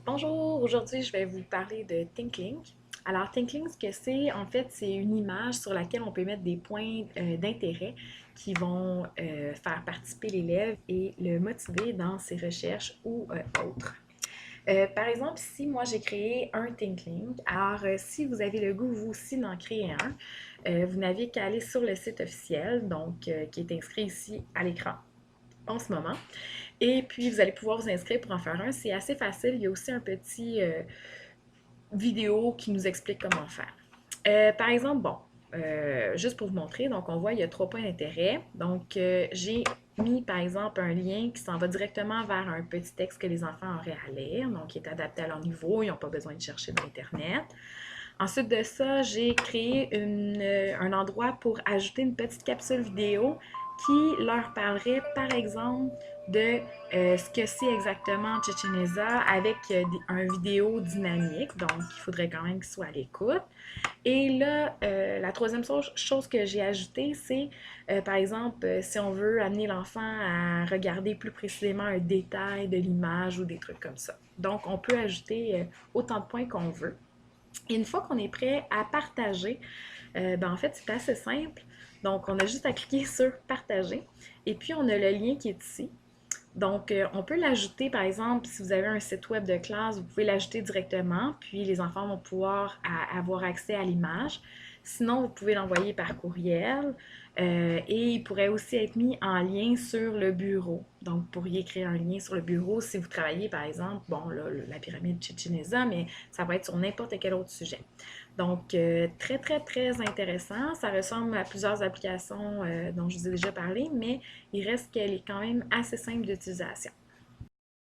Bonjour, aujourd'hui je vais vous parler de ThinkLink. Alors ThinkLink, ce que c'est, en fait, c'est une image sur laquelle on peut mettre des points d'intérêt qui vont faire participer l'élève et le motiver dans ses recherches ou autres. Par exemple, si moi j'ai créé un ThinkLink, alors si vous avez le goût vous aussi d'en créer un, vous n'avez qu'à aller sur le site officiel, donc qui est inscrit ici à l'écran en ce moment. Et puis, vous allez pouvoir vous inscrire pour en faire un. C'est assez facile. Il y a aussi un petit vidéo qui nous explique comment faire. Par exemple, bon, juste pour vous montrer, donc on voit il y a 3 points d'intérêt. Donc, j'ai mis par exemple un lien qui s'en va directement vers un petit texte que les enfants auraient à lire, donc qui est adapté à leur niveau, ils n'ont pas besoin de chercher dans Internet. Ensuite de ça, j'ai créé un endroit pour ajouter une petite capsule vidéo qui leur parlerait, par exemple, de ce que c'est exactement Chichen Itza avec un vidéo dynamique. Donc, il faudrait quand même qu'ils soient à l'écoute. Et là, la troisième chose que j'ai ajoutée, c'est, par exemple, si on veut amener l'enfant à regarder plus précisément un détail de l'image ou des trucs comme ça. Donc, on peut ajouter autant de points qu'on veut. Et une fois qu'on est prêt à partager, en fait, c'est assez simple. Donc, on a juste à cliquer sur Partager. Et puis, on a le lien qui est ici. Donc, on peut l'ajouter, par exemple, si vous avez un site web de classe, vous pouvez l'ajouter directement, puis les enfants vont pouvoir avoir accès à l'image. Sinon, vous pouvez l'envoyer par courriel et il pourrait aussi être mis en lien sur le bureau. Donc, vous pourriez créer un lien sur le bureau si vous travaillez, par exemple, bon, là, la pyramide Chichen Itza, mais ça va être sur n'importe quel autre sujet. Donc, très, très, très intéressant. Ça ressemble à plusieurs applications dont je vous ai déjà parlé, mais il reste qu'elle est quand même assez simple d'utilisation.